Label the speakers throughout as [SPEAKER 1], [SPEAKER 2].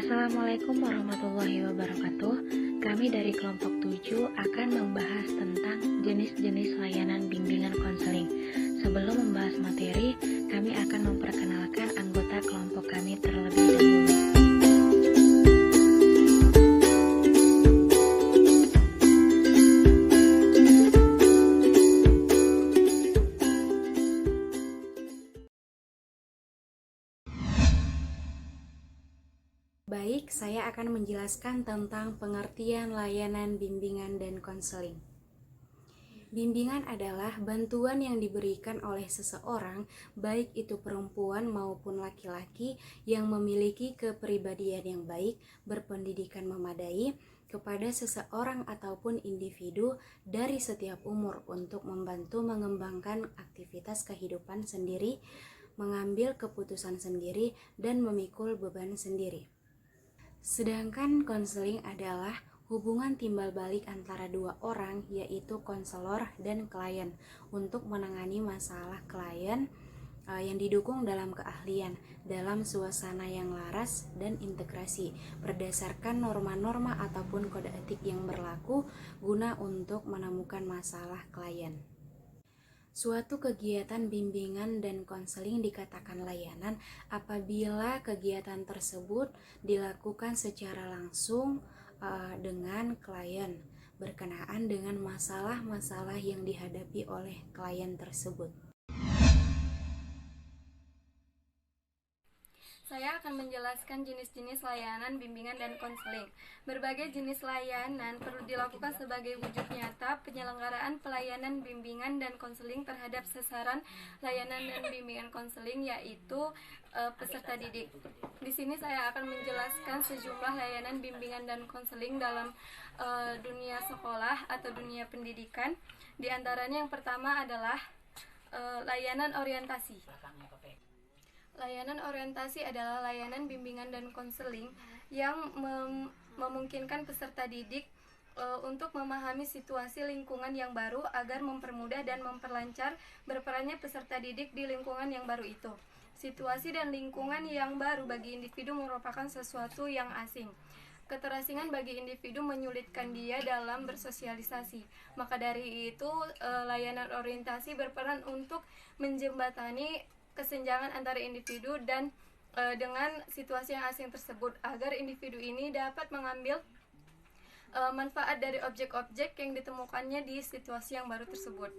[SPEAKER 1] Assalamualaikum warahmatullahi wabarakatuh. Kami dari kelompok 7 akan membahas tentang jenis-jenis layanan bimbingan konseling. Sebelum membahas materi, kami akan memperkenalkan anggota kelompok kami terlebih dahulu.
[SPEAKER 2] Baik, saya akan menjelaskan tentang pengertian layanan bimbingan dan konseling. Bimbingan adalah bantuan yang diberikan oleh seseorang, baik itu perempuan maupun laki-laki yang memiliki kepribadian yang baik, berpendidikan memadai, kepada seseorang ataupun individu dari setiap umur untuk membantu mengembangkan aktivitas kehidupan sendiri, mengambil keputusan sendiri, dan memikul beban sendiri. Sedangkan konseling adalah hubungan timbal balik antara dua orang, yaitu konselor dan klien, untuk menangani masalah klien yang didukung dalam keahlian, dalam suasana yang laras dan integrasi, berdasarkan norma-norma ataupun kode etik yang berlaku guna untuk menemukan masalah klien. Suatu kegiatan bimbingan dan konseling dikatakan layanan apabila kegiatan tersebut dilakukan secara langsung dengan klien berkenaan dengan masalah-masalah yang dihadapi oleh klien tersebut.
[SPEAKER 3] Saya akan menjelaskan jenis-jenis layanan bimbingan dan konseling. Berbagai jenis layanan perlu dilakukan sebagai wujud nyata penyelenggaraan pelayanan bimbingan dan konseling terhadap sasaran layanan dan bimbingan konseling, yaitu peserta didik. Di sini saya akan menjelaskan sejumlah layanan bimbingan dan konseling dalam dunia sekolah atau dunia pendidikan. Di antaranya yang pertama adalah layanan orientasi. Layanan orientasi adalah layanan bimbingan dan konseling yang memungkinkan peserta didik untuk memahami situasi lingkungan yang baru agar mempermudah dan memperlancar berperannya peserta didik di lingkungan yang baru itu. Situasi dan lingkungan yang baru bagi individu merupakan sesuatu yang asing. Keterasingan bagi individu menyulitkan dia dalam bersosialisasi. Maka dari itu, layanan orientasi berperan untuk menjembatani kesenjangan antara individu dan dengan situasi yang asing tersebut, agar individu ini dapat mengambil manfaat dari objek-objek yang ditemukannya di situasi yang baru tersebut.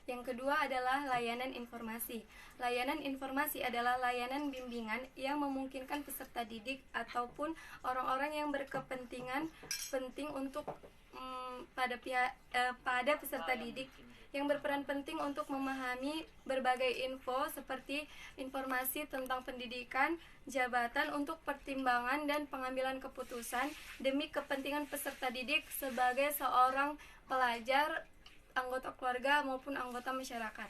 [SPEAKER 3] Yang kedua adalah layanan informasi. Layanan informasi adalah layanan bimbingan yang memungkinkan peserta didik ataupun orang-orang yang berkepentingan penting untuk pada peserta didik yang berperan penting untuk memahami berbagai info seperti informasi tentang pendidikan, jabatan untuk pertimbangan dan pengambilan keputusan demi kepentingan peserta didik sebagai seorang pelajar, anggota keluarga maupun anggota masyarakat.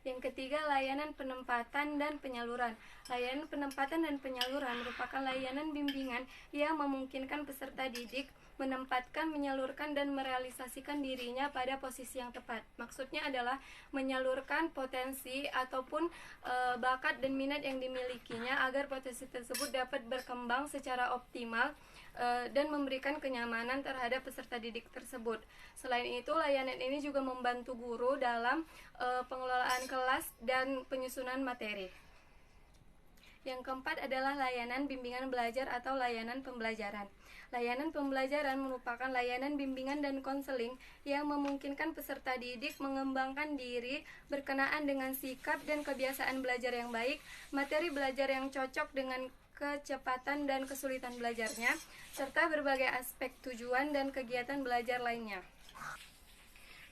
[SPEAKER 3] Yang ketiga, layanan penempatan dan penyaluran. Layanan penempatan dan penyaluran merupakan layanan bimbingan yang memungkinkan peserta didik menempatkan, menyalurkan, dan merealisasikan dirinya pada posisi yang tepat. Maksudnya adalah menyalurkan potensi ataupun bakat dan minat yang dimilikinya agar potensi tersebut dapat berkembang secara optimal dan memberikan kenyamanan terhadap peserta didik tersebut. Selain itu, layanan ini juga membantu guru dalam pengelolaan kelas dan penyusunan materi. Yang keempat adalah layanan bimbingan belajar atau layanan pembelajaran. Layanan pembelajaran merupakan layanan bimbingan dan konseling yang memungkinkan peserta didik mengembangkan diri berkenaan dengan sikap dan kebiasaan belajar yang baik, materi belajar yang cocok dengan kecepatan dan kesulitan belajarnya, serta berbagai aspek tujuan dan kegiatan belajar lainnya.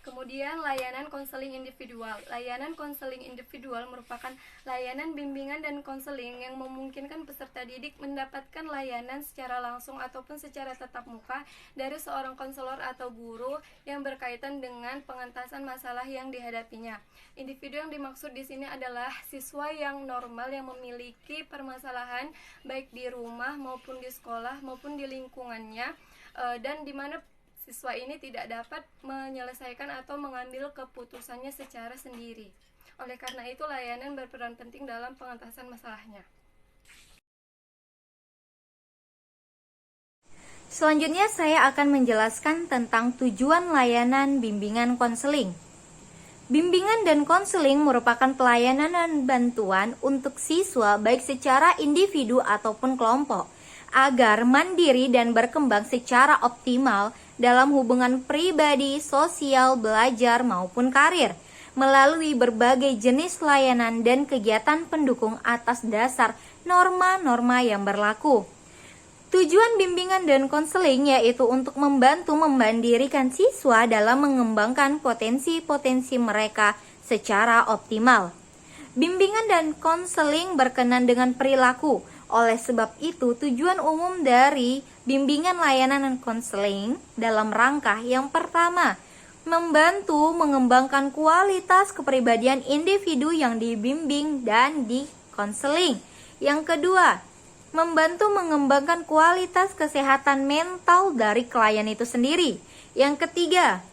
[SPEAKER 3] Kemudian layanan konseling individual. Layanan konseling individual merupakan layanan bimbingan dan konseling yang memungkinkan peserta didik mendapatkan layanan secara langsung ataupun secara tatap muka dari seorang konselor atau guru yang berkaitan dengan pengentasan masalah yang dihadapinya. Individu yang dimaksud di sini adalah siswa yang normal yang memiliki permasalahan baik di rumah maupun di sekolah maupun di lingkungannya, dan di mana siswa ini tidak dapat menyelesaikan atau mengambil keputusannya secara sendiri. Oleh karena itu, layanan berperan penting dalam pengentasan masalahnya.
[SPEAKER 4] Selanjutnya saya akan menjelaskan tentang tujuan layanan bimbingan konseling. Bimbingan dan konseling merupakan pelayanan dan bantuan untuk siswa baik secara individu ataupun kelompok agar mandiri dan berkembang secara optimal dalam hubungan pribadi, sosial, belajar maupun karir melalui berbagai jenis layanan dan kegiatan pendukung atas dasar norma-norma yang berlaku. Tujuan bimbingan dan konseling yaitu untuk membantu memandirikan siswa dalam mengembangkan potensi-potensi mereka secara optimal. Bimbingan dan konseling berkenan dengan perilaku. Oleh sebab itu, tujuan umum dari bimbingan layanan dan konseling dalam rangka yang pertama, membantu mengembangkan kualitas kepribadian individu yang dibimbing dan dikonseling. Yang kedua, membantu mengembangkan kualitas kesehatan mental dari klien itu sendiri. Yang ketiga,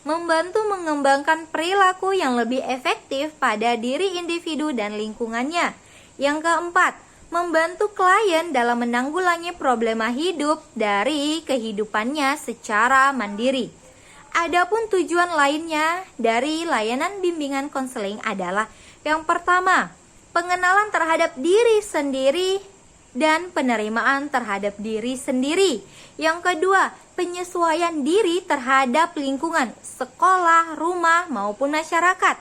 [SPEAKER 4] membantu mengembangkan perilaku yang lebih efektif pada diri individu dan lingkungannya. Yang keempat, membantu klien dalam menanggulangi problema hidup dari kehidupannya secara mandiri. Adapun tujuan lainnya dari layanan bimbingan konseling adalah yang pertama, pengenalan terhadap diri sendiri dan penerimaan terhadap diri sendiri. Yang kedua, penyesuaian diri terhadap lingkungan, sekolah, rumah, maupun masyarakat.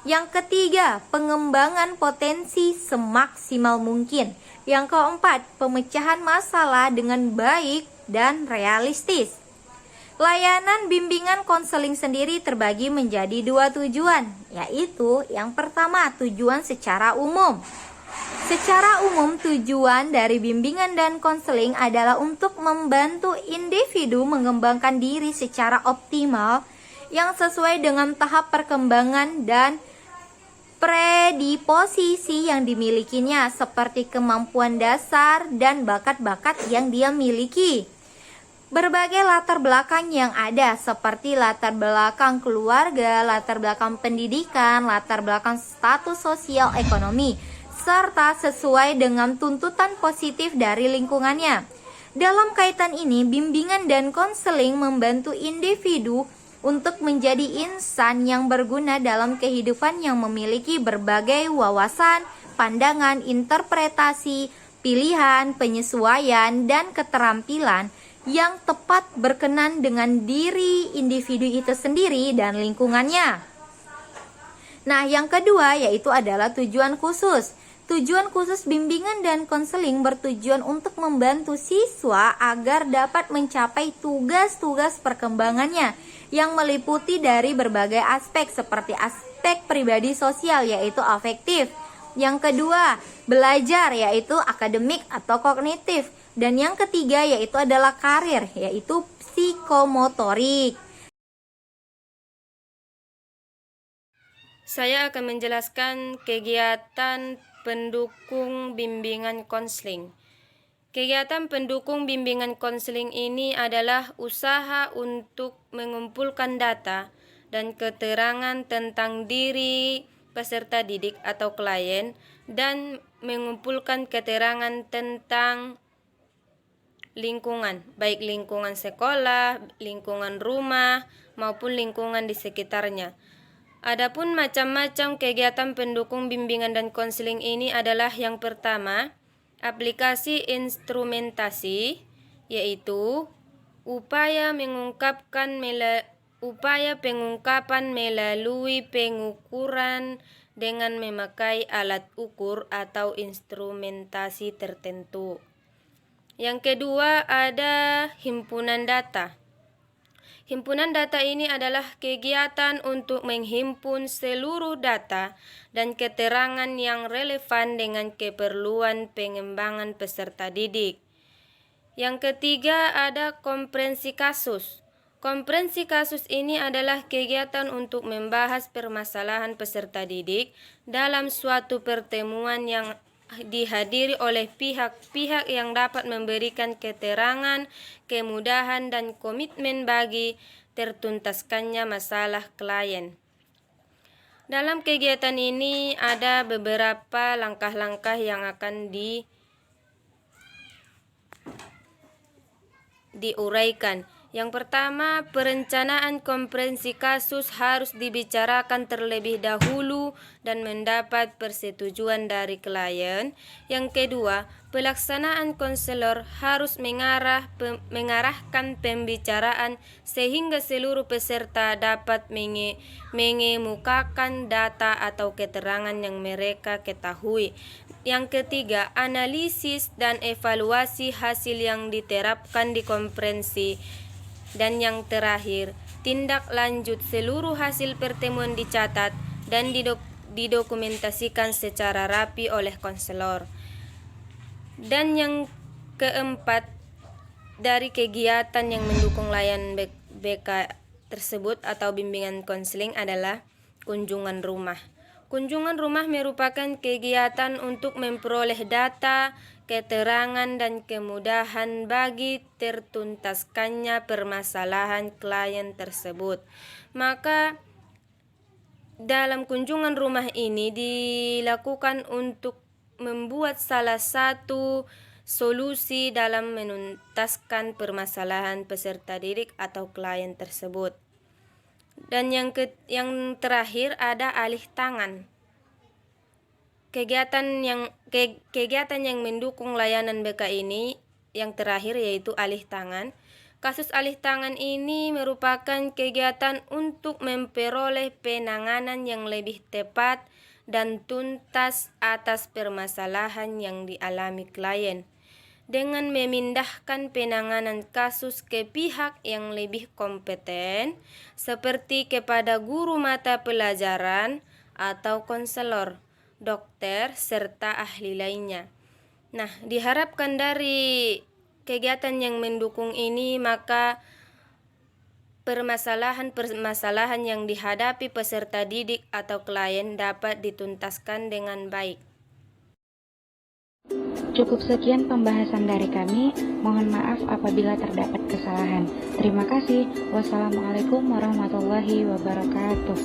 [SPEAKER 4] Yang ketiga, pengembangan potensi semaksimal mungkin. Yang keempat, pemecahan masalah dengan baik dan realistis. Layanan bimbingan konseling sendiri terbagi menjadi dua tujuan, yaitu yang pertama, tujuan secara umum. Secara umum, tujuan dari bimbingan dan konseling adalah untuk membantu individu mengembangkan diri secara optimal yang sesuai dengan tahap perkembangan dan predisposisi yang dimilikinya, seperti kemampuan dasar dan bakat-bakat yang dia miliki. Berbagai latar belakang yang ada, seperti latar belakang keluarga, latar belakang pendidikan, latar belakang status sosial ekonomi, serta sesuai dengan tuntutan positif dari lingkungannya. Dalam kaitan ini, bimbingan dan konseling membantu individu untuk menjadi insan yang berguna dalam kehidupan yang memiliki berbagai wawasan, pandangan, interpretasi, pilihan, penyesuaian, dan keterampilan yang tepat berkenan dengan diri individu itu sendiri dan lingkungannya. Nah, yang kedua yaitu adalah tujuan khusus. Tujuan khusus bimbingan dan konseling bertujuan untuk membantu siswa agar dapat mencapai tugas-tugas perkembangannya yang meliputi dari berbagai aspek seperti aspek pribadi sosial yaitu afektif. Yang kedua, belajar yaitu akademik atau kognitif. Dan yang ketiga yaitu adalah karir yaitu psikomotorik.
[SPEAKER 5] Saya akan menjelaskan kegiatan pendukung bimbingan konseling. Kegiatan pendukung bimbingan konseling ini adalah usaha untuk mengumpulkan data dan keterangan tentang diri peserta didik atau klien dan mengumpulkan keterangan tentang lingkungan, baik lingkungan sekolah, lingkungan rumah, maupun lingkungan di sekitarnya. Adapun macam-macam kegiatan pendukung bimbingan dan konseling ini adalah yang pertama, aplikasi instrumentasi, yaitu upaya pengungkapan melalui pengukuran dengan memakai alat ukur atau instrumentasi tertentu. Yang kedua ada himpunan data. Himpunan data ini adalah kegiatan untuk menghimpun seluruh data dan keterangan yang relevan dengan keperluan pengembangan peserta didik. Yang ketiga ada komprehensi kasus. Komprehensi kasus ini adalah kegiatan untuk membahas permasalahan peserta didik dalam suatu pertemuan yang dihadiri oleh pihak-pihak yang dapat memberikan keterangan, kemudahan, dan komitmen bagi tertuntaskannya masalah klien. Dalam kegiatan ini ada beberapa langkah-langkah yang akan diuraikan. Yang pertama, perencanaan komprehensi kasus harus dibicarakan terlebih dahulu dan mendapat persetujuan dari klien. Yang kedua, pelaksanaan konselor harus mengarahkan pembicaraan sehingga seluruh peserta dapat mengemukakan data atau keterangan yang mereka ketahui. Yang ketiga, analisis dan evaluasi hasil yang diterapkan di komprehensi. Dan yang terakhir, tindak lanjut seluruh hasil pertemuan dicatat dan didokumentasikan secara rapi oleh konselor. Dan yang keempat, dari kegiatan yang mendukung layanan BK tersebut atau bimbingan konseling adalah kunjungan rumah. Kunjungan rumah merupakan kegiatan untuk memperoleh data, keterangan, dan kemudahan bagi tertuntaskannya permasalahan klien tersebut. Maka dalam kunjungan rumah ini dilakukan untuk membuat salah satu solusi dalam menuntaskan permasalahan peserta didik atau klien tersebut. Dan yang terakhir ada alih tangan. Kegiatan yang mendukung layanan BK ini yang terakhir yaitu alih tangan. Kasus alih tangan ini merupakan kegiatan untuk memperoleh penanganan yang lebih tepat dan tuntas atas permasalahan yang dialami klien, dengan memindahkan penanganan kasus ke pihak yang lebih kompeten, seperti kepada guru mata pelajaran atau konselor, dokter, serta ahli lainnya. Nah, diharapkan dari kegiatan yang mendukung ini, maka permasalahan yang dihadapi peserta didik atau klien dapat dituntaskan dengan baik.
[SPEAKER 1] Cukup sekian pembahasan dari kami. Mohon maaf apabila terdapat kesalahan. Terima kasih. Wassalamualaikum warahmatullahi wabarakatuh.